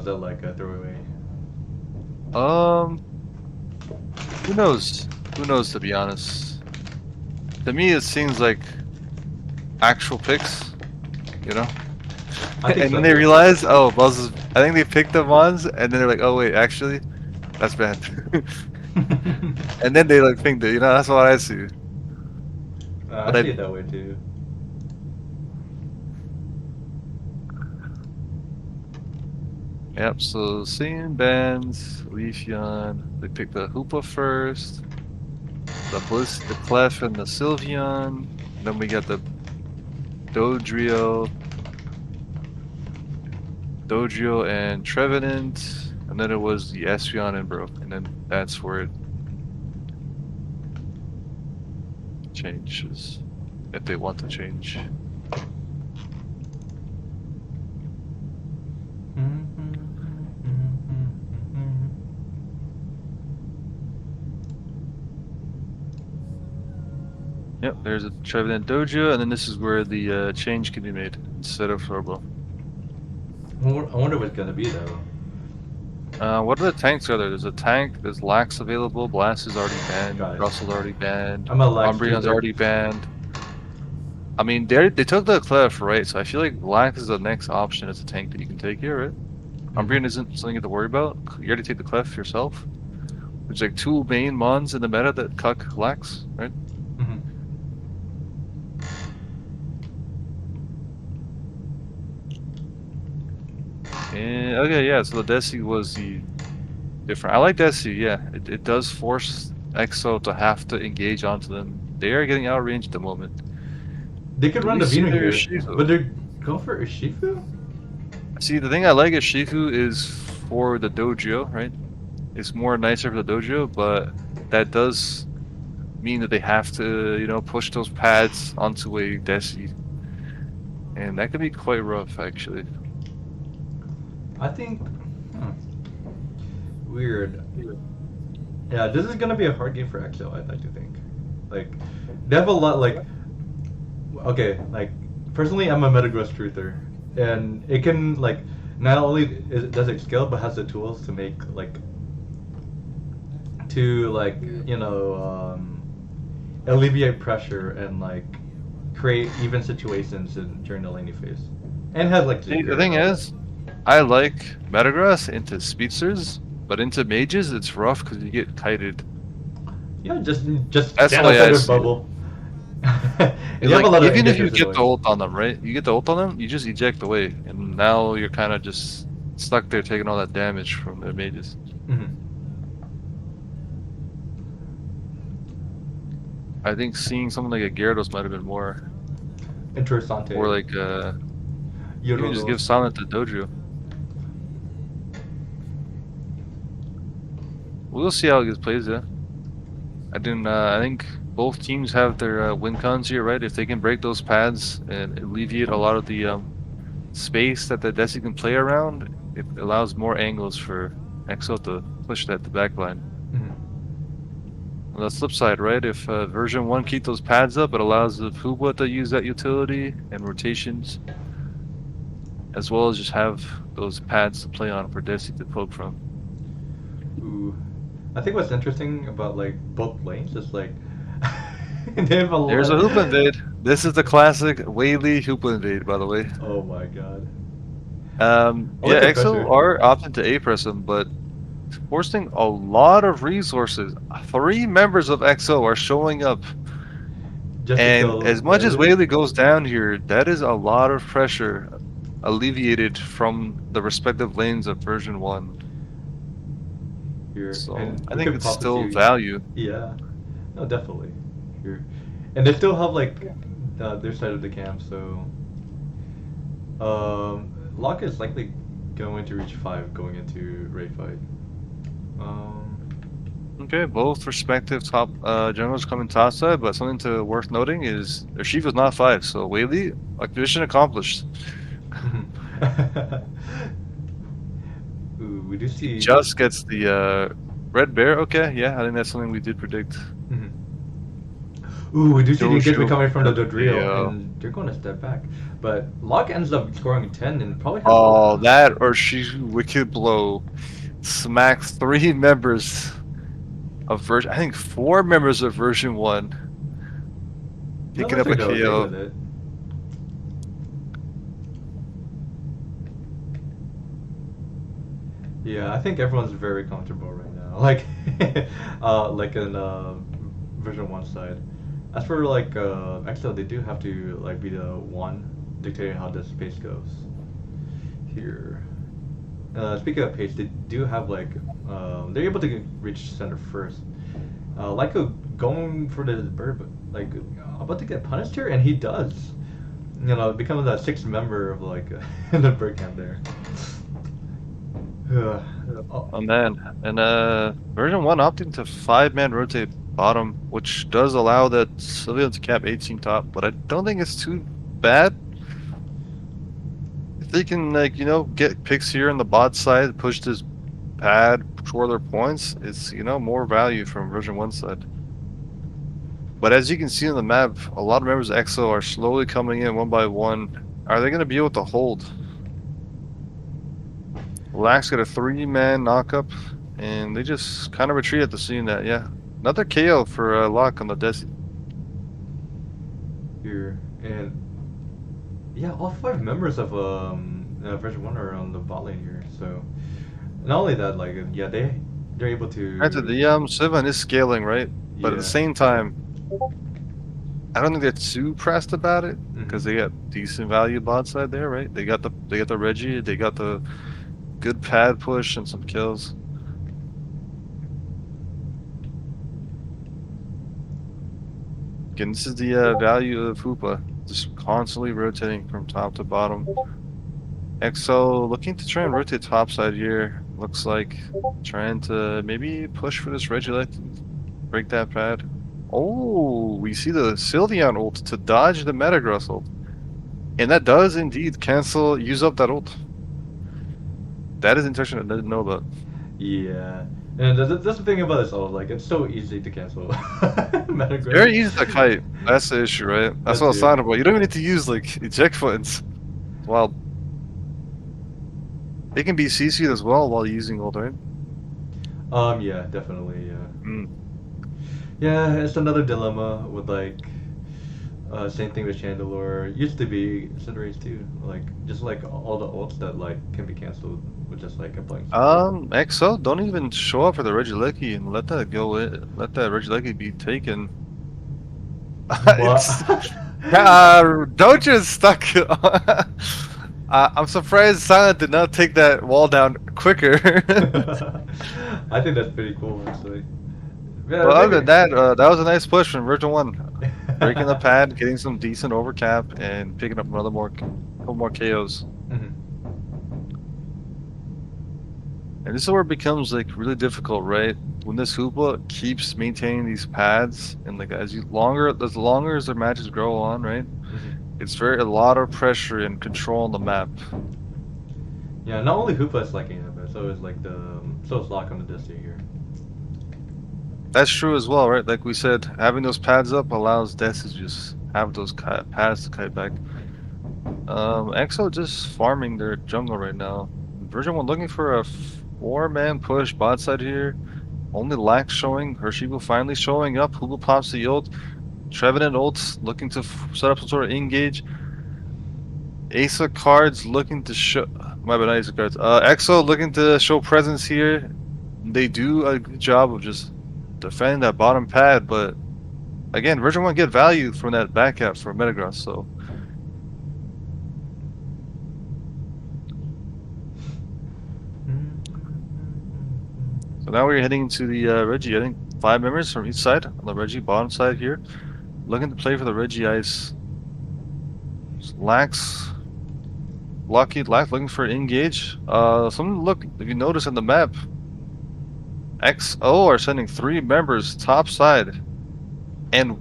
that like a throwaway? Who knows? Who knows, to be honest? To me, it seems like actual picks, you know? I think And so then they too. realize, oh, Buzz is, I think they picked the ones, and then they're like, oh, wait, actually, that's bad. And then they like think that, that's what I see. I But I, see it that way too. yep, so same bands, Leafeon, they picked the Hoopa first, the Bliss, the Clef, and the Sylveon. Then we got the Dodrio, and Trevenant, and then it was the Espeon and Broke, and then that's where it changes, if they want to change. Yep, there's a Trevenant Dojo, and then this is where the change can be made instead of Turbo. I wonder what's gonna be though. What are the tanks are there? There's a tank, there's Lax available, Blast is already banned, Guys, Russell's already banned, I'm a lax Umbreon's truther. already banned. I mean, they took the Clef, right? So I feel like Lax is the next option as a tank that you can take here, right? Umbreon isn't something you have to worry about. You already take the Clef yourself. There's like two main mons in the meta that cuck Lax, right? Mm-hmm. And okay, yeah, so the Desi was the different. I like Desi, yeah. It does force EXO to have to engage onto them. They are getting outranged at the moment. They could Do run we the see Vino their here, but Shifu? they're going for Ishifu? See, the thing I like at Shifu is for the dojo, right? It's more nicer for the dojo, but that does mean that they have to, push those pads onto a Desi. And that could be quite rough, actually. I think. Huh, weird. Yeah, this is gonna be a hard game for Axel. I'd like to think. Like, they have a lot. Like, okay, like personally, I'm a Metagross truther, and it can like not only does it scale, but has the tools to make like alleviate pressure and like create even situations during the laning phase, and has like See, the secure and thing all that. is, I like Metagross into speedsters, but into mages, it's rough because you get kited. Yeah, just That's the stand way outside I their see it. bubble. And you have a Like, lot of even if you inhibitors get the annoying. ult on them, right? You get the ult on them, you just eject away, and now you're kind of just stuck there taking all that damage from their mages. Mm-hmm. I think seeing something like a Gyarados might have been more, Interessante. like, even just give Yorogos. Silent to Dojo. We'll see how it plays, yeah. I think both teams have their win cons here, right? If they can break those pads and alleviate a lot of the space that the Desi can play around, it allows more angles for EXO to push that to backline. Mm-hmm. On the flip side, right? If version 1 keep those pads up, it allows the Fuba to use that utility and rotations, as well as just have those pads to play on for Desi to poke from. Ooh. I think what's interesting about like both lanes is like they have a There's lot. a Hoopa Invade. This is the classic Whaley Hoopa Invade, by the way. Oh my god. I like Yeah, the EXO pressure. are opting to A-press him, but forcing a lot of resources. 3 members of EXO are showing up. Just to And kill as much as Whaley. Whaley goes down here, that is a lot of pressure alleviated from the respective lanes of version 1. Here. So And I we think could it's pop still into. value. Yeah. No, definitely. Here. And they still have like their side of the camp, so Locke is likely going to reach 5 going into raid fight. Um Okay, both respective top generals coming topside, but something to worth noting is their chief is not 5, so Whaley, like mission accomplished. Ooh, we do He see. just gets the red bear. Okay, yeah, I think that's something we did predict. Mhm. Ooh, we do see the engagement Jojo coming from the Dodrio, Dodrio. and they're going to step back. But Locke ends up scoring 10 and probably has ult Oh, now. that or she wicked blow smacks three members of version. I think four members of version one That picking looks up a like they're okay KO. with it. Yeah, I think everyone's very comfortable right now. Like in version one side. As for like XL, they do have to like be the one dictating how the space goes. Here, speaking of pace, they do have like they're able to reach center first. Like going for the bird, but like about to get punished here, and he does. You know, becomes that sixth member of like the bird camp there. Oh, Oh man, and version one opting to five-man rotate bottom, which does allow that civilian to cap 18 top, but I don't think it's too bad. If they can get picks here on the bot side, push this pad, score their points, it's more value from version one side. But as you can see on the map, a lot of members of EXO are slowly coming in one by one. Are they going to be able to hold? Lax got a three-man knockup, and they just kind of retreat at the scene that, yeah. Another KO for Locke on the Desi. here and yeah, all five members of version one are on the bot lane here. So not only that, like yeah, they're able Granted, to the Sylvan is scaling, right? But at the yeah. same time, I don't think they're too pressed about it because Hmm. they got decent value bot side there, right? They got the Reggie, they got the good pad push and some kills. Again, this is the value of Hoopa, just constantly rotating from top to bottom. EXO looking to try and rotate topside here. Looks like trying to maybe push for this Regilect and break that pad. Oh, we see the Sylveon ult to dodge the Metagross ult. And that does indeed use up that ult. That is intention I didn't know about. Yeah, and that's the thing about this all. Like it's so easy to cancel Metagross. Very easy to kite. That's the issue, right? That's That what I was too. talking about. You don't even need to use like eject buttons. Well, they can be CC'd as well while using ult, right? Yeah, definitely. Yeah. Mm. Yeah, it's another dilemma with like same thing with Chandelure. Used to be Cinderace too. Like just like all the ults that like can be canceled with just like applying support. EXO, don't even show up for the Regieleki and let that go in. Let that Regieleki be taken. What? It's Doja is stuck. I'm surprised Silent did not take that wall down quicker. I think that's pretty cool actually. Yeah, But other than maybe. that, that was a nice push from Virgin One, breaking the pad, getting some decent overcap, and picking up couple more KOs. Mhm. And this is where it becomes like really difficult, right? When this Hoopa keeps maintaining these pads, and like as longer as their matches grow on, right? Mhm. It's a lot of pressure and control on the map. Yeah, not only Hoopa is liking it, but so is like so is Lock on the Destiny here. That's true as well, right? Like we said, having those pads up allows Des to just have those pads to kite back. EXO just farming their jungle right now. Version 1 looking for a four-man push bot side here. Only Lax showing. Hershibu finally showing up. Hulu pops the ult. Trevenant ults looking to set up some sort of engage. Asa cards looking to show. My bad, not Asa cards. EXO looking to show presence here. They do a good job of just defending that bottom pad, but again, Virgin 1 get value from that back cap for Metagross, so. So now we're heading into the Reggie. I think five members from each side on the Reggie bottom side here. Looking to play for the Reggie Ice. Lax. Lax looking for an engage. Look, if you notice on the map, XO are sending three members top side. And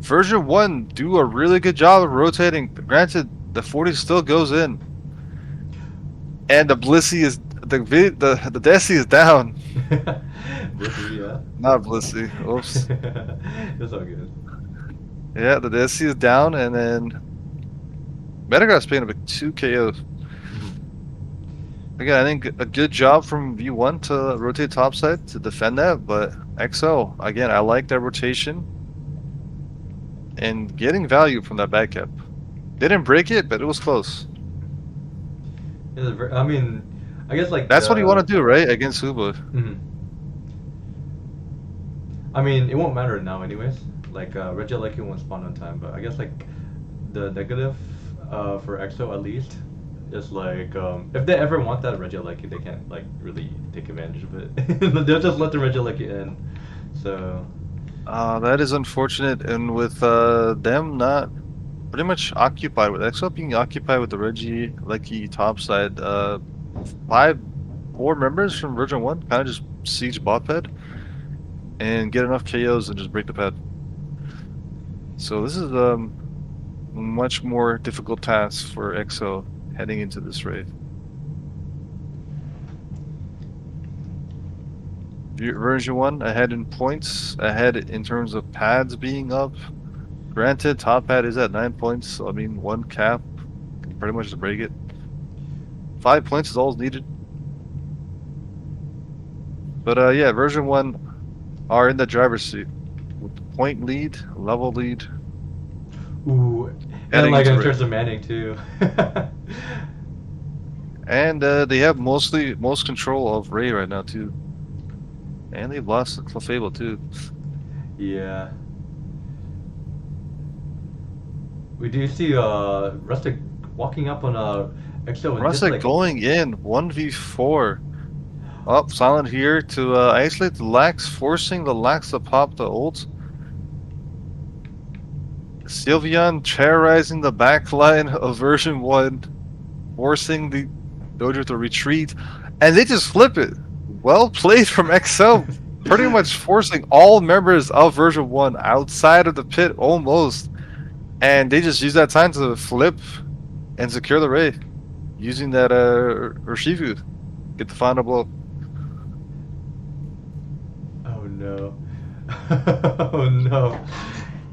version 1 do a really good job of rotating. Granted, the 40 still goes in. And the Blissey is the Desi is down. Blissey, yeah. Not Blissey. Oops. That's all good. Yeah, the Desi is down, and then Metagross picking up 2 KOs. Mhm. Again, I think a good job from V1 to rotate topside to defend that, but XO, again, I like that rotation and getting value from that back cap. Didn't break it, but it was close. I mean, I guess like That's what you want to do, right? Against Uba. mhm. I mean, it won't matter now, anyways. Like, Regieleki won't spawn on time, but I guess like the negative for EXO at least is like if they ever want that Regieleki, they can't like really take advantage of it. They'll just let the Regieleki in. So That is unfortunate, and with them not pretty much occupied with EXO being occupied with the Reggie Lecky topside, 4 members from Version 1 kind of just siege bot pad and get enough KOs and just break the pad. So this is much more difficult task for EXO heading into this raid. Version 1 ahead in points, ahead in terms of pads being up. Granted, top pad is at 9 points, so I mean, 1 cap can pretty much just break it. 5 points is all needed. But yeah, version 1 are in the driver's seat with the point lead, level lead, ooh, and heading like into in raid. terms of Manning too. And they have most control of Ray right now too. And they've lost Clefable too. Yeah. We do see Rustic walking up on EXO and just Rustic like going in 1v4. Up silent here to isolate the Lax, forcing the Lax to pop the ult. Sylveon terrorizing the backline of version 1, forcing the Dojo to retreat, and they just flip it. Well played from XO, pretty much forcing all members of version 1 outside of the pit almost, and they just use that time to flip and secure the raid, using that Urshifu, get the final blow. oh no. Oh no.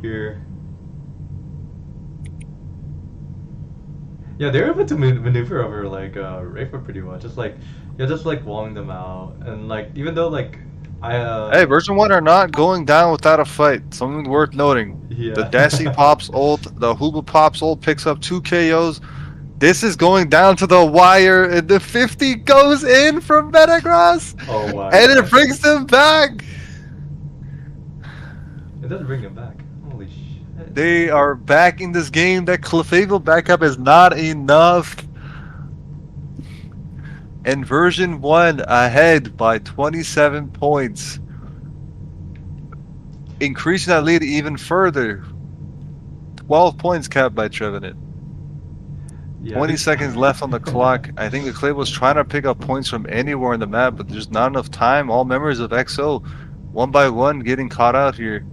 Here. Yeah, they're able to maneuver over like Rafer pretty well. Just like yeah, just like walling them out, and like even though like I Hey, version 1 are not going down without a fight. Something worth noting. The yeah. Desi pops ult, the Huba pops ult, picks up 2 KOs. This is going down to the wire, and the 50 goes in from Metagross, Oh my and it god. brings them back. It does bring him back. Holy shit. They are back in this game. That Clefable backup is not enough. And version 1 ahead by 27 points. Increasing that lead even further. 12 points capped by Trevenant. Yeah, 20 seconds left on the clock. I think the Clay was trying to pick up points from anywhere in the map, but there's not enough time. All members of XO, one by one, getting caught out here.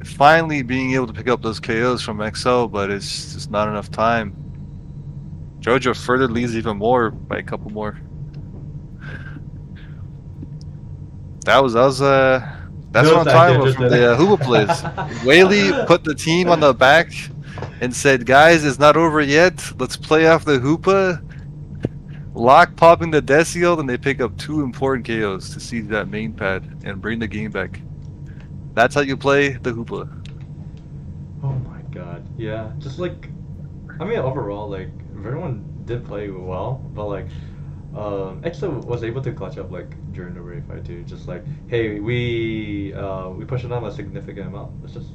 Finally being able to pick up those KOs from XO, but it's just not enough time. Jojo further leads even more by a couple more. That's what Those I'm talking actually about from interested. the Huba plays. Whaley put the team on the back and said, "Guys, it's not over yet. Let's play off the Hoopa." Lock popping the Decio, and they pick up 2 important KOs to seize that main pad and bring the game back. That's how you play the Hoopa. Oh my god. Yeah, just like I mean overall like everyone did play well, but like EXO was able to clutch up like during the raid fight too. Just like, hey, we pushed it on a significant amount. Let's just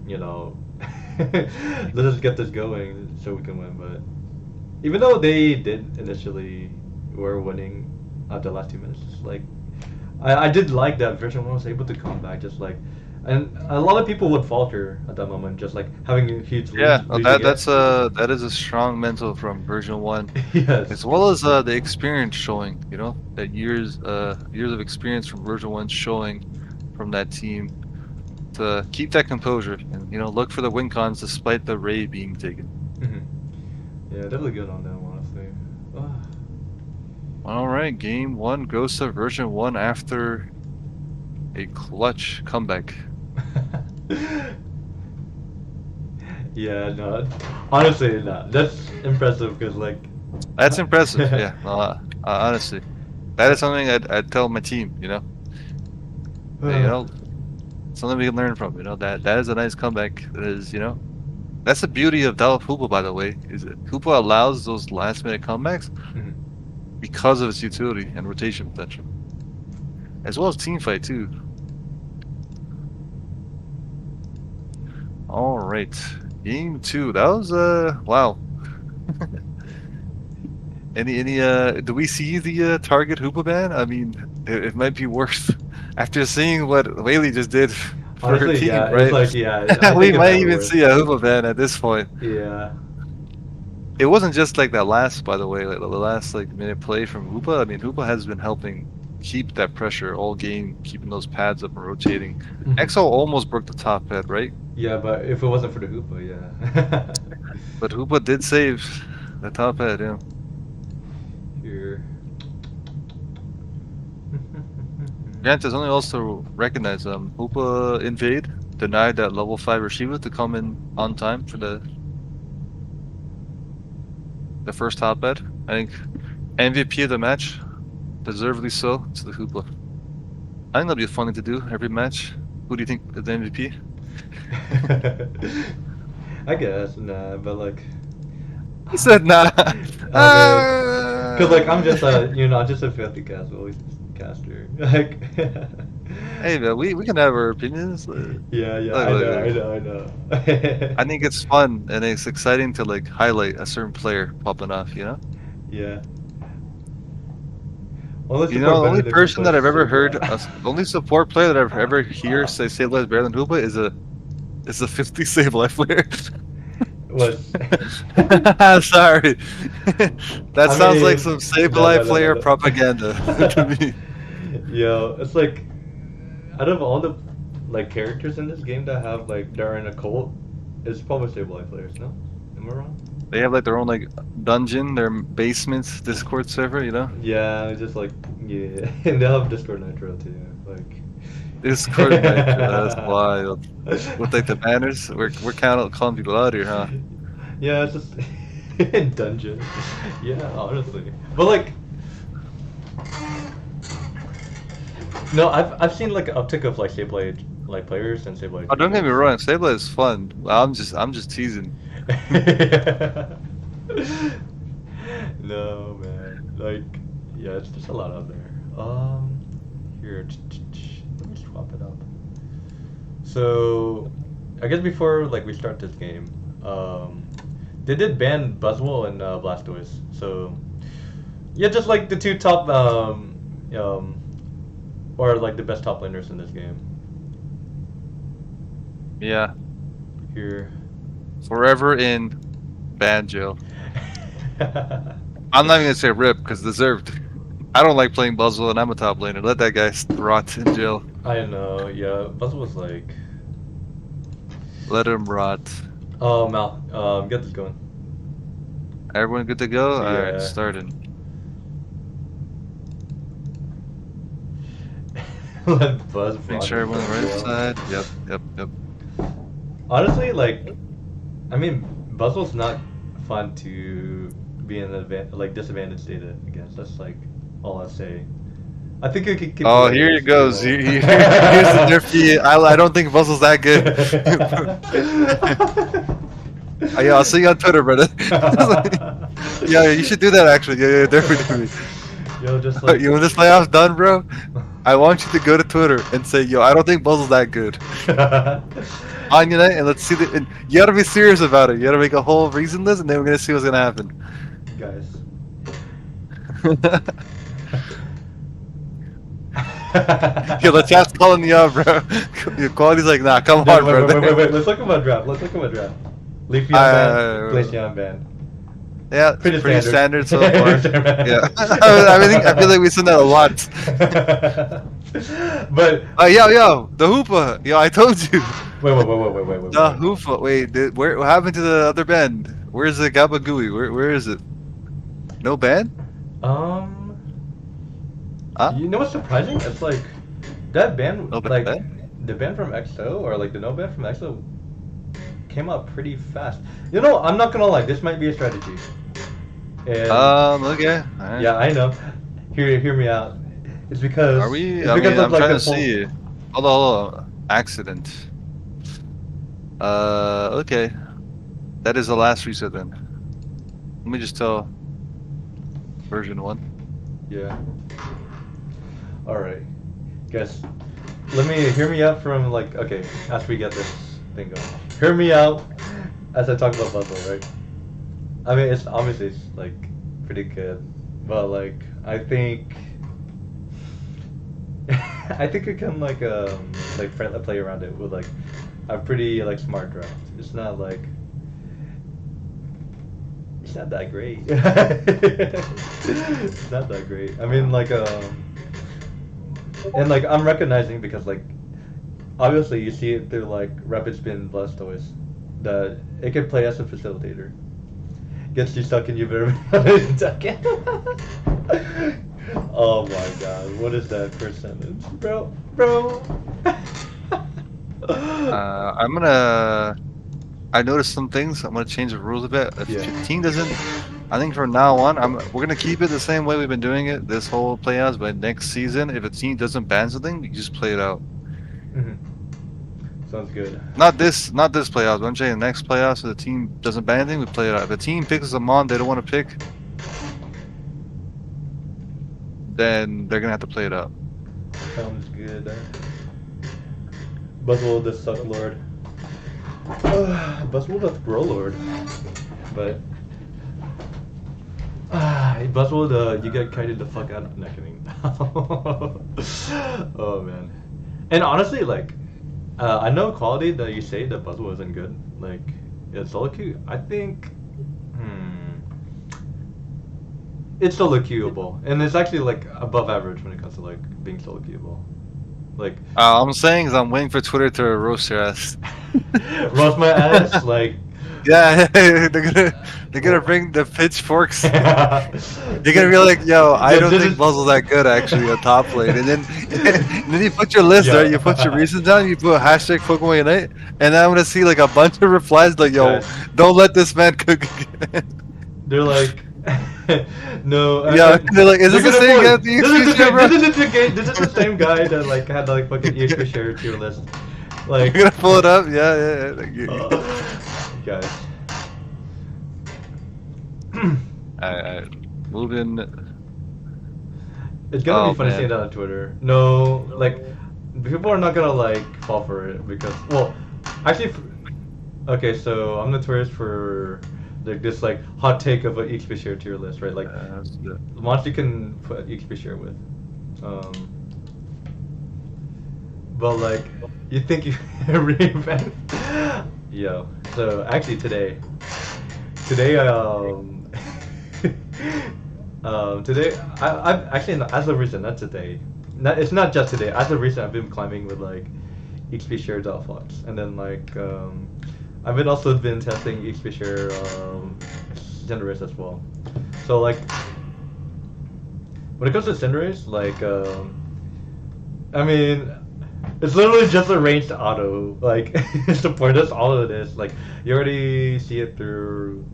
you know let's just get this going so we can win. But even though they did initially were winning at the last 2 minutes, just like I did like that version one was able to come back just like and a lot of people would falter at that moment, just like having a huge Yeah, lead again. that is a strong mental from version 1, Yes. as well as the experience showing. You know that years of experience from version 1 showing from that team to keep that composure and look for the win cons despite the raid being taken. Hmm. Yeah, definitely good on them, honestly. All right, game 1 goes to version 1 after A clutch comeback. Yeah, no. Honestly, no. That's impressive because, like. That's impressive. Yeah, no, honestly, that is something I'd tell my team. Hey, something we can learn from. That is a nice comeback. That is, that's the beauty of Delph Hoopa, by the way, is that Hoopa allows those last minute comebacks Mhm. because of its utility and rotation potential, as well as team fight too. All right, game 2. That was wow. Any do we see the target Hoopa ban? I mean, it might be worth after seeing what Whaley just did for her Honestly, team, yeah. It's right? like, yeah. I We think it might might be even worth. see a Hoopa ban at this point. Yeah. It wasn't just like that last, by the way, like the last like minute play from Hoopa. I mean, Hoopa has been helping keep that pressure all game, keeping those pads up and rotating. Mhm. EXO almost broke the top pad, right? Yeah, but if it wasn't for the Hoopa, yeah. But Hoopa did save the top pad, yeah. Here. Granted, it's only also recognize Hoopa invade denied that level 5 Rashiva to come in on time for the first top pad. I think MVP of the match, deservedly so, to the Hoopa. I think that'll be funny to do every match. Who do you think is the MVP? I guess, nah, but like. He said nah. I mean, cause like I'm just just a filthy casual caster. Like, Hey man, we can have our opinions. yeah, yeah, Look, I look, know, I look. know, I know. I think it's fun and it's exciting to like highlight a certain player popping off, you know? Yeah. Only You know, support the better only than person Hoopa that is I've ever heard, Sabla. the only support player that I've ever hear say Sableye is better than Hoopa is a 50 Sableye player. Was. Sorry. That I sounds like mean, some no, Sableye no, no, no, player no. propaganda to me. Yo, it's like out of all the like characters in this game that have like that are in a cult, it's probably Stabilize players. No, am I wrong? They have like their own like dungeon, their basement Discord server, you know? Yeah, it's just like yeah, and they have Discord Nitro too. Like, Discord Nitro, that's wild. With like the banners, we're calling people out here, huh? yeah, it's just in dungeon. Yeah, honestly, but like, no, I've seen like an uptick of like Stabilize like players and Stabilize Oh, don't get me users. wrong, Sableye is fun. I'm just teasing. No, man. Like, yeah, it's just a lot out there. Here, let me swap it up. So, I guess before like we start this game, they did ban Buzzwole and Blastoise. So, yeah, just like the two top, um, or like the best top laners in this game. Yeah, Here. forever in ban jail. I'm not even gonna say rip because deserved. I don't like playing Buzzle and I'm a top laner. Let that guy rot in jail. I know, yeah. Buzzle was like, Let him rot. oh, Mal, get this going. Everyone good to go? Alright, Yeah. starting. Let Buzz Make rot sure in everyone on the right jail. side. Yep, yep, yep. Honestly, like, I mean, Buzzle's not fun to be in like disadvantaged state against. That's like all I say. I think you could keep Oh, away here he against goes. Emo. Here's the Derpy. I don't think Buzzle's that good. Oh, yeah, I'll see you on Twitter, brother. Yeah, you should do that actually. Yeah, Derpy. Yo, just like. You want this playoffs done, bro? I want you to go to Twitter and say, "Yo, I don't think Buzzle's that good." On Unite, and let's see the. And you gotta be serious about it. You gotta make a whole reason list, and then we're gonna see what's gonna happen. Guys. Yo, the chat's calling you up, bro. Your quality's like, nah, come No, on, wait, wait, brother. wait, wait, wait. Let's look at my draft. Let's look at my draft. Leafeon ban, Glaceon ban. Yeah, Pretty pretty standard. standard so far. Yeah, I feel like we said that a lot. But Yo, the Hoopa. Yo, I told you. wait. The Hoopa. Wait, what happened to the other band? Where's the Gabagooey? Where is it? No band? Um, Huh? you know what's surprising? It's like That band, No like bad. the band from EXO or like the no band from EXO, came out pretty fast. You know, I'm not gonna lie. This might be a strategy. And Okay. Alright. yeah, I know. Hear me out. It's Are because we? it's I because mean, of I'm like trying the to pulse. see. Hold on. Accident. Okay. That is the last reset then. Let me just tell version 1. Yeah. All right. Guess. Let me hear me out from like okay. As we get this thing going, hear me out as I talk about puzzle. Right. I mean, it's obviously it's like pretty good, but like I think. I think you can play around it with like a pretty like smart draft. It's not like it's not that great. It's not that great. I mean and like I'm recognizing because like obviously you see it through like rapid spin Blastoise that it can play as a facilitator. Gets you stuck and you better be stuck in. Oh my god, what is that percentage? Bro. I'm gonna. I noticed some things. I'm gonna change the rules a bit. If Yeah. your team doesn't, I think from now on, we're gonna keep it the same way we've been doing it this whole playouts. But next season, if a team doesn't ban something, you just play it out. Mhm. Sounds good. Not this playoffs. But I'm saying next playoffs, if the team doesn't ban anything, we play it out. If a team picks a mon they don't want to pick, then they're gonna have to play it out. Sounds good. Buzzwole the Suck Lord. Buzzwole the Throw Lord. But Buzzwole the you get kited the fuck out of necking. Oh man. And honestly, like I know quality that you say that Buzzwole isn't good. Like it's solo queue. I think it's solo queuable, and it's actually like above average when it comes to like being solo queuable. Like I'm saying is I'm waiting for Twitter to roast your ass. roast my ass, like Yeah, they're gonna bring the pitchforks. You're gonna be like, yo, I yeah, don't this think is Buzzle's that good actually on top lane. And then and then you put your list, right? You put your yeah. reasons down, you put hashtag Pokemon Unite, and then I'm gonna see like a bunch of replies like, yo, Guys, don't let this man cook again. they're like, no. Yeah, they're like, is They're this the gonna same guy pull. at the XP share, bro? This is the same guy that like had like fucking EXP share tier list. You're Like, gonna pull it up? Yeah. Like, guys. I moving. It's gonna Oh be funny seeing man. that on Twitter. No, like people are not gonna like fall for it because well, actually, okay. So I'm notorious for like this like hot take of an EXP share tier list, right? Like monster you can put EXP share with, but like you think you reinvent? Yo, so actually today today, I've actually as of recent, not today. It's not just today. As of recent, I've been climbing with like XP share Delphox, and then like I've been also been testing XP share Cinderace as well. So like when it comes to Cinderace, like I mean, it's literally just a ranged auto. Like support. That's all it is. Like you already see it through.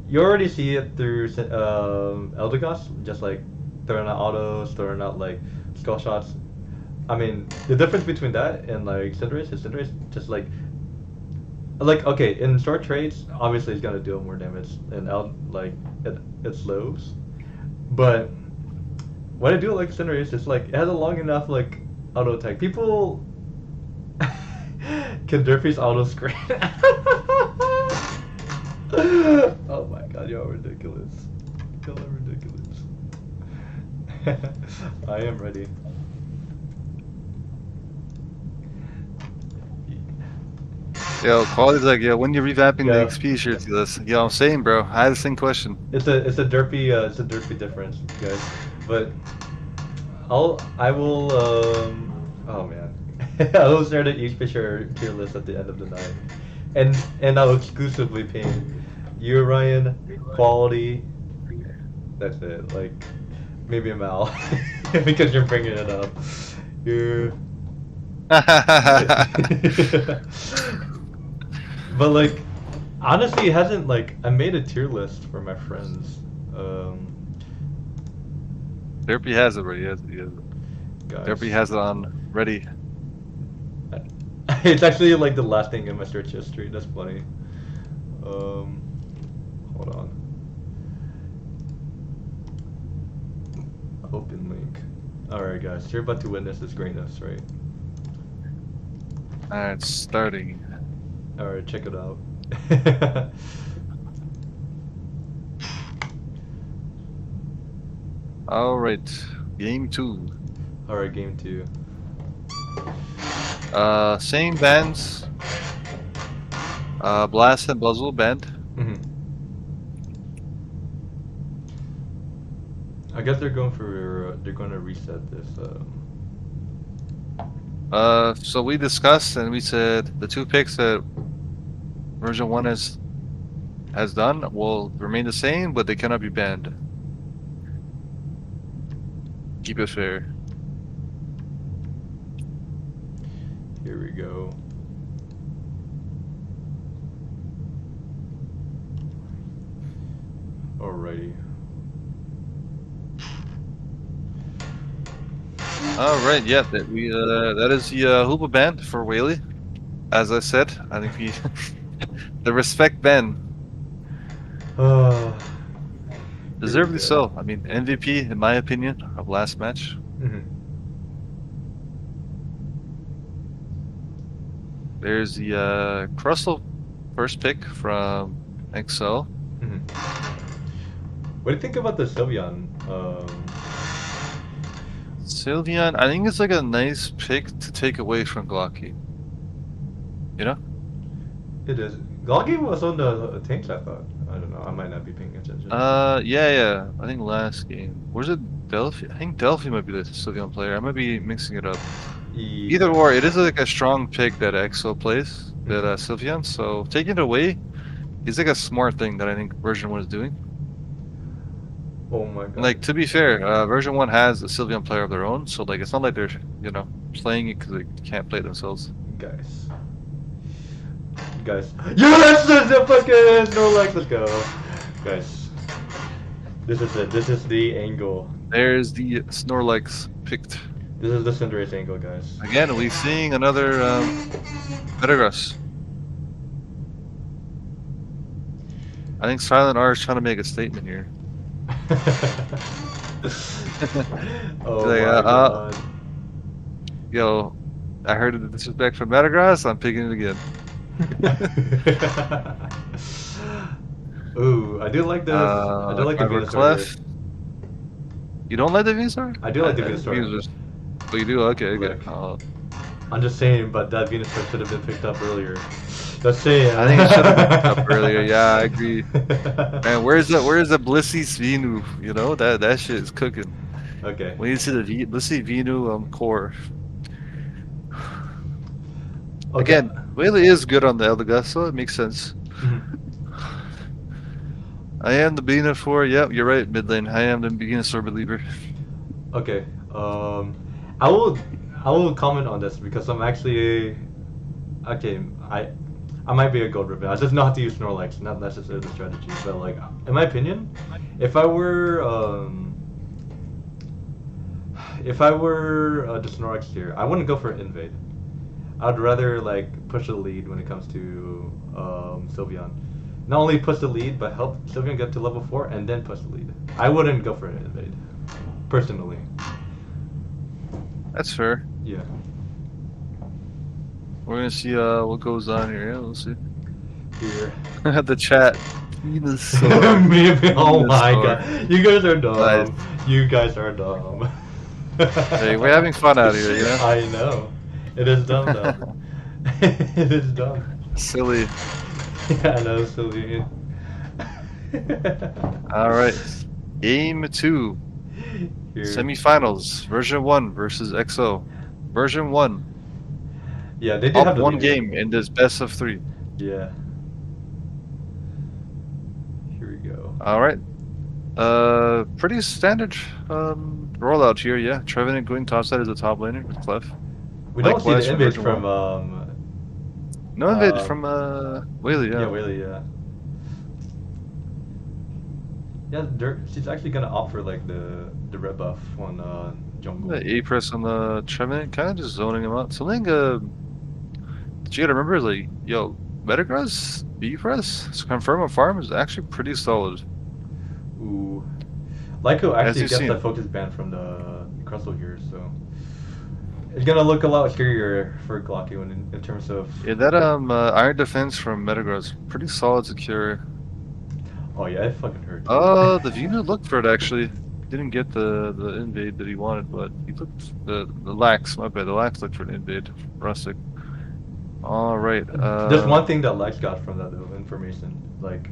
You already see it through Eldegoss, just like throwing out autos, throwing out like skull shots. I mean, the difference between that and like Cinderace is Cinderace just like okay in short trades, obviously it's gonna deal more damage and out like it slows. But what I do like Cinderace is like it has a long enough like auto attack. People can Derpy's auto screen. Oh my god, y'all ridiculous. Y'all are ridiculous. I am ready. Yo, Quality's like, yo, when you revamping the Yeah. XP shirts to this? Yo, I'm saying, bro, I had the same question. It's a derpy difference, guys. But I will oh man. I will share the each Fisher tier list at the end of the night. And I'll exclusively ping you, Ryan, Quality. That's it. Like maybe a Mhal because you're bringing it up. Here. But like, honestly, it hasn't like I made a tier list for my friends. Derpy has it already. He has it. Guys, Derpy has it on ready. it's actually like the last thing in my search history. That's funny. Hold on. Open link. Alright guys, you're about to witness this greatness, right? Alright, starting. Alright, check it out. Alright, game 2. Alright, game 2. Same bands. Blast and Buzzle band. I guess they're going for they're going to reset this. So we discussed and we said the 2 picks that version 1 has done will remain the same, but they cannot be banned. Keep it fair. Here we go. Alrighty. Alright, yeah, that is the Hoopa band for Whaley. As I said, I think we the respect band. Deservedly so. I mean, MVP, in my opinion, of last match. There's the Crustle first pick from XO. What do you think about the Sylveon? Sylveon, I think it's like a nice pick to take away from Glocky. You know? It is. Glocky was on the tanks, I thought. I don't know. I might not be paying attention. Yeah. I think last game. Where's it? Delphi? I think Delphi might be the Sylveon player. I might be mixing it up. Either or, it is like a strong pick that EXO plays, that Sylveon. So taking it away is like a smart thing that I think version 1 is doing. Oh my god. And like, to be fair, version 1 has a Sylveon player of their own, so like it's not like they're, you know, playing it because they can't play it themselves. Guys. Yes! There's a fucking Snorlax, let's go. Guys. This is it. This is the angle. There's the Snorlax picked. This is the Cinderace angle, guys. Again, we're seeing another Metagross. I think Silent R is trying to make a statement here. Oh like, my god. Yo, I heard the disrespect from Metagross, I'm picking it again. Ooh, I do like this. I do like the Venusaur. You don't like the Venusaur? I do like the Venusaur. Oh, you do? Okay. Look, I'm just saying, but that Venusaur should have been picked up earlier. Just saying. I think it should have been picked up earlier. Yeah, I agree. Man, where's the Blissey Venu? You know that shit is cooking. Okay. We need to see the Blissey Venu core. Okay. Again, Whaley is good on the Eldegoss, so it makes sense. I am the Venusaur. Yep, you're right, mid lane. I am the Venusaur believer. Okay. I will comment on this because I'm actually okay. I might be a gold ribbon. I just know how to use Snorlax, not necessarily the strategy. But like, in my opinion, if I were the Snorlax here, I wouldn't go for Invade. I'd rather like push the lead when it comes to Sylveon. Not only push the lead, but help Sylveon get to level 4 and then push the lead. I wouldn't go for an Invade, personally. That's fair. Yeah. We're gonna see what goes on here. Yeah, we'll see. Here. The chat. Venusaur. Oh my god. You guys are dumb. Nice. You guys are dumb. Hey, we're having fun out here, you know? I know. It is dumb though. It is dumb. Silly. Yeah, I know, silly. Alright. Game 2. Here. Semi-finals. Version 1 versus XO. Version 1. Yeah, they did up have one game in this best of 3. Yeah. Here we go. Alright. Pretty standard rollout here, yeah. Trevenant going topside as a top laner with Clef. We don't see Likewise the from invade version from 1. No invade uh from Whaley, yeah, yeah. Whaley, yeah. Yeah, she's actually gonna opt for like the red buff on jungle. The A press on the Trevenant, kind of just zoning him out. Something that you gotta remember is like, yo, Metagross B press to confirm a farm is actually pretty solid. Ooh. Lyco As actually you've gets the seen. focus ban from the Crystal here, so it's gonna look a lot scarier for Glocky in terms of. Yeah, that Iron Defense from Metagross, pretty solid secure. Oh yeah, it fucking hurt too. The Vino looked for it actually. Didn't get the invade that he wanted, but he looked the Lax, my bad. The Lax looked for an invade. Rustic. All right. There's one thing that Lex got from that though, information. Like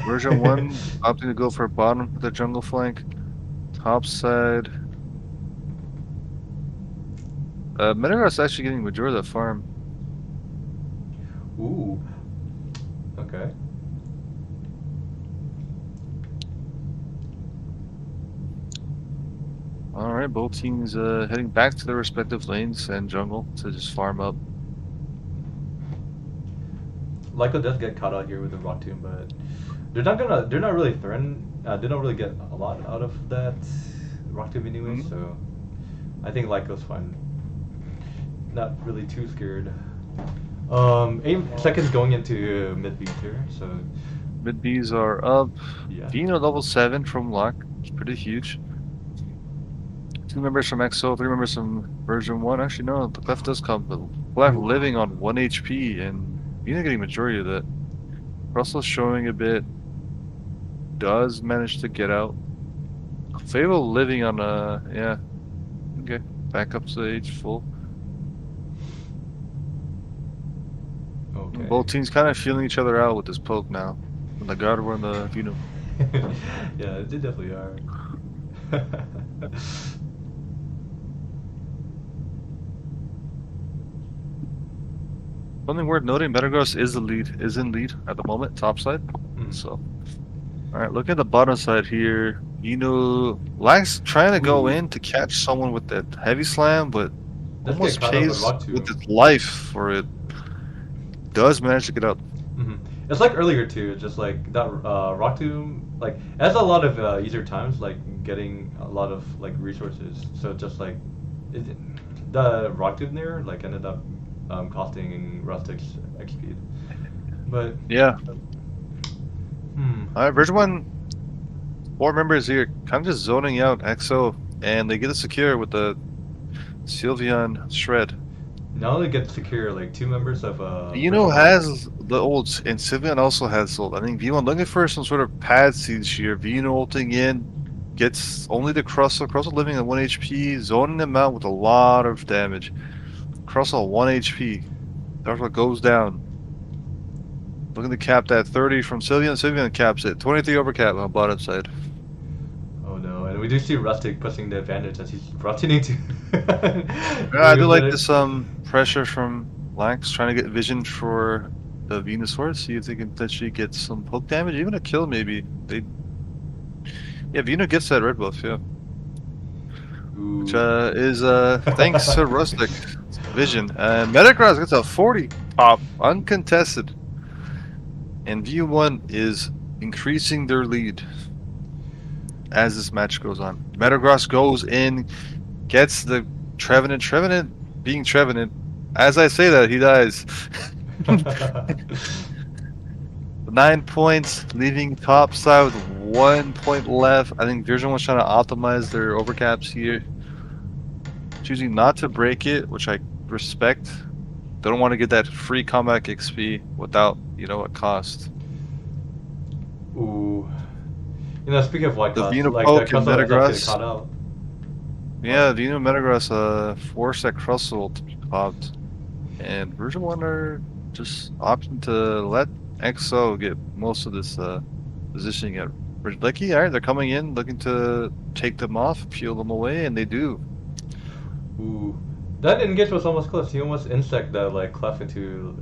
Version 1 opting to go for bottom with the jungle flank. Top side. Metagross actually getting majority of that farm. Ooh. Okay. All right, both teams heading back to their respective lanes and jungle to just farm up. Lyco does get caught out here with the rock tomb, but they're not really threatened. They don't really get a lot out of that rock tomb anyway, Mhm. so I think Lyco's fine. Not really too scared. 8 seconds going into mid beat here, so Mid Bs are up. yeah. Vino level 7 from luck. It's pretty huge. 2 members from EXO, 3 members from version 1. Actually, no, the Clef does come, but Clef Ooh. living on 1 HP and Vino getting majority of that. Russell showing a bit. Does manage to get out. Fable living on yeah. Okay. Back up to H full. Okay. Both teams kind of feeling each other out with this poke now. And the Gardevoir and the Vino. Yeah, they definitely are. Something worth noting, Metagross is in lead at the moment, top side. Mm. So alright, look at the bottom side here. Lax trying to go Ooh. in to catch someone with that heavy slam, but Let's get almost caught up with pays rock with tomb. his life for it. Does manage to get out. Hmm. It's like earlier too. Just like that rock tomb, like it has a lot of easier times, like getting a lot of like resources. So just like it, the rock tomb there, like ended up costing Rustic's XP. But Yeah. hmm. Alright, version 1, 4 members here, kind of just zoning out EXO, and they get it secure with the Sylveon Shred. Now they get to secure like 2 members of Vino version one. has the ults, and Sylveon also has ult. I think V1 looking for some sort of pad seeds here. Vino ulting in, gets only the Crustle. Crustle living at 1 HP, zoning them out with a lot of damage. Crustle 1 HP. Darkle goes down. Looking to cap that 30 from Sylveon. Sylveon caps it. 23 overcap on bottom side. Oh no, and we do see Rustic pushing the advantage as he's rotating to Yeah, I bring do him like better. this pressure from Lax trying to get vision for the Venusaur, see if they can potentially get some poke damage, even a kill maybe. Yeah, Vino gets that red buff, yeah. Which Ooh. is thanks to Rustic vision. And Metagross gets a 40 pop, uncontested. And V1 is increasing their lead as this match goes on. Metagross goes in, gets the Trevenant. Trevenant being Trevenant. As I say that, he dies. 9 points, leaving top side with 1 point left. I think Version was trying to optimize their overcaps here. Choosing not to break it, which I respect. They don't want to get that free comeback XP without, a cost. Ooh. Speaking of white The costs, Vino like the poke and Crustle ends up getting Metagross. caught out. Yeah, Vino and Metagross forced that Crustle to be popped. And Version 1 are just opting to let EXO get most of this positioning at Licky. Alright, they're coming in looking to take them off, peel them away, and they do. Ooh. That engage was almost close. He almost insect the like clef into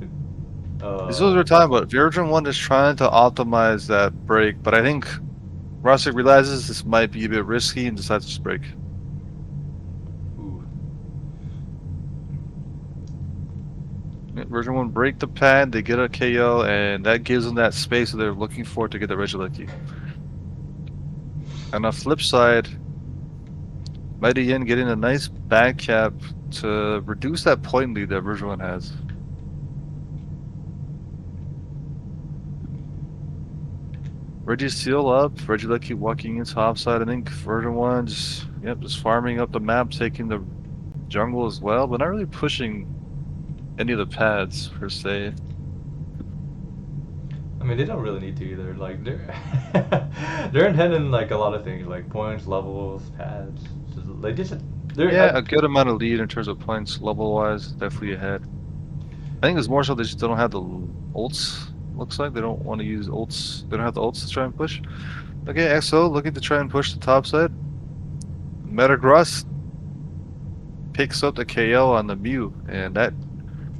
This is what we're talking about. Version 1 is trying to optimize that break, but I think Rostic realizes this might be a bit risky and decides to just break. Ooh. Version 1 break the pad, they get a KO, and that gives them that space that they're looking for to get the Regieleki. On the flip side, Mighty Yin getting a nice back cap to reduce that point lead that version 1 has. Reggie seal up, Regieleki walking in topside. I think version 1 just farming up the map, taking the jungle as well, but not really pushing any of the pads per se. I mean, they don't really need to either. Like they're they're ahead in like a lot of things, like points, levels, pads. They just they're Yeah, a good amount of lead in terms of points level wise, definitely ahead. I think it's more so they just don't have the ults. Looks like they don't want to use ults. They don't have the ults to try and push. Okay, XO looking to try and push the top side. Metagross picks up the KO on the Mew, and that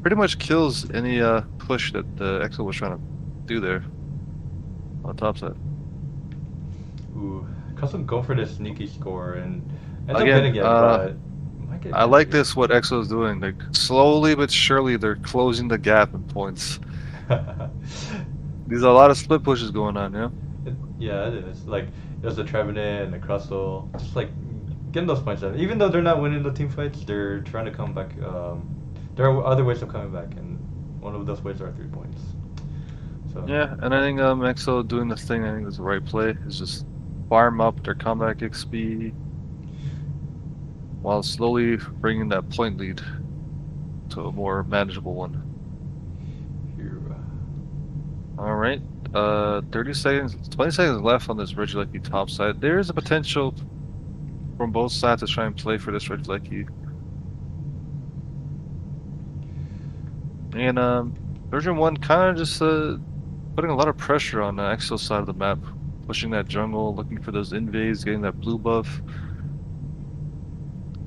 pretty much kills any push that the XO was trying to do there on the top side. ooh, Custom go for this sneaky score and ends up Again, getting it, but might get I like advantage. this what XO is doing. Like slowly but surely, they're closing the gap in points. There's a lot of split pushes going on, yeah. Yeah, it is. Like there's the Trevenant and the Crustle, just like getting those points out. Even though they're not winning the team fights, they're trying to come back. There are other ways of coming back, and one of those ways are 3 points. So Yeah, and I think XO doing this thing, I think is the right play. Is just farm up their comeback XP while slowly bringing that point lead to a more manageable one. here, All right, 30 seconds, 20 seconds left on this Regieleki top side. There is a potential from both sides to try and play for this Regieleki. And version 1 kind of just putting a lot of pressure on the XO side of the map, pushing that jungle, looking for those invades, getting that blue buff.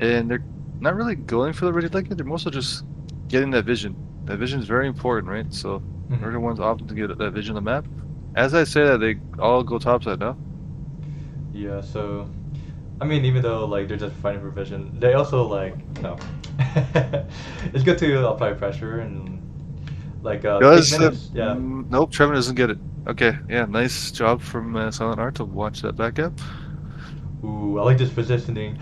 And they're not really going for the Regieleki, they're mostly just getting that vision. That vision is very important, right? So mhm. version 1's opting to get that vision on the map. As I say that, they all go topside now. Yeah. So I mean, even though like they're just fighting for vision, they also like no. It's good to apply pressure and like 8 minutes. Yeah. Nope, Trevor doesn't get it. Okay, yeah, nice job from Silent Art to watch that back up. Ooh, I like this positioning.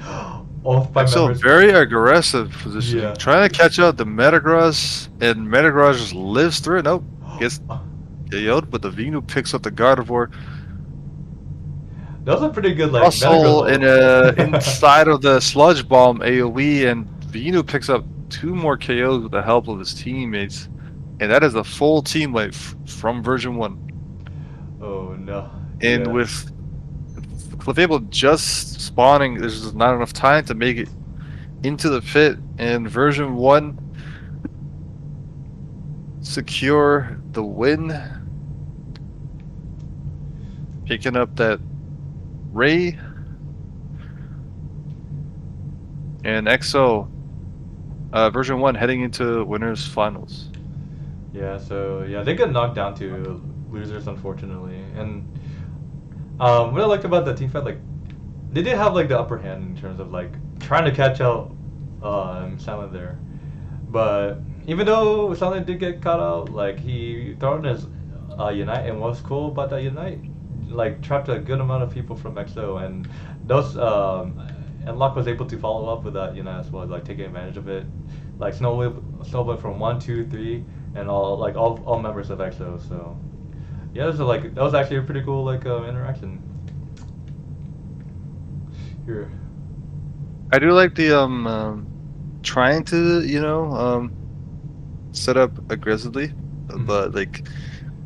All 5 members. Very aggressive positioning. Yeah. Trying to catch out the Metagross, and Metagross just lives through it. Nope, gets KO'd, but the Venu picks up the Gardevoir. That was a pretty good like Russell in Metagross. inside of the Sludge Bomb AoE, and Venu picks up 2 more KOs with the help of his teammates. And that is a full team wipe from version 1. Oh no. And Yeah. with Clefable just spawning, there's just not enough time to make it into the pit. And version 1 secure the win. Picking up that Ray. And XO, version 1 heading into winners finals. Yeah, so yeah, they got knocked down to losers, unfortunately. And what I liked about the team fight, like they did have like the upper hand in terms of like trying to catch out Silent there. But even though Silent did get caught out, like he thrown his Unite, and what's cool about that Unite, like trapped a good amount of people from XO, and those and Locke was able to follow up with that Unite as well, like taking advantage of it, like snowball from 1, 2, 3, and all members of EXO. So yeah, that was actually a pretty cool like interaction. Here. I do like the trying to set up aggressively, but like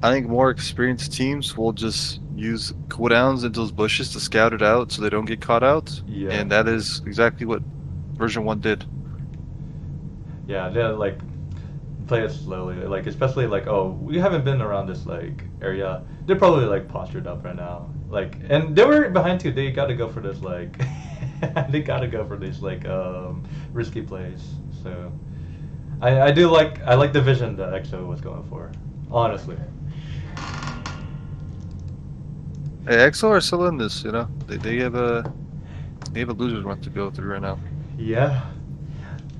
I think more experienced teams will just use cooldowns into those bushes to scout it out so they don't get caught out. Yeah. And that is exactly what version 1 did. Yeah, they like play it slowly, like especially like, oh, we haven't been around this like area. They're probably like postured up right now, like, and they were behind too. They got to go for this like they got to go for these like risky plays. So I like the vision that EXO was going for, honestly. Hey, EXO are still in this, you know. They have a losers run to go through right now. Yeah.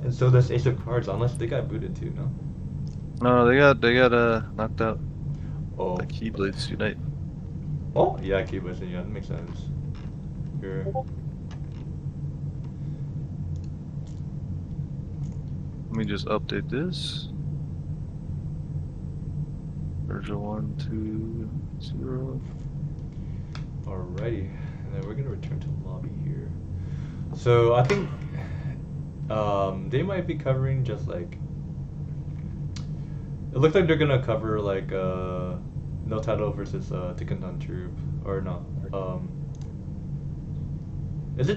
And so does Ace of Cards, unless they got booted too, no? No, they got knocked out Oh. by Keyblades Unite. Oh, yeah, Keyblades, yeah, that makes sense. Here. Let me just update this. Version 1.2.0. Alrighty. And then we're gonna return to the lobby here. So I think they might be covering just like it looks like they're gonna cover like no title versus Tikkun Troop or no. Is it just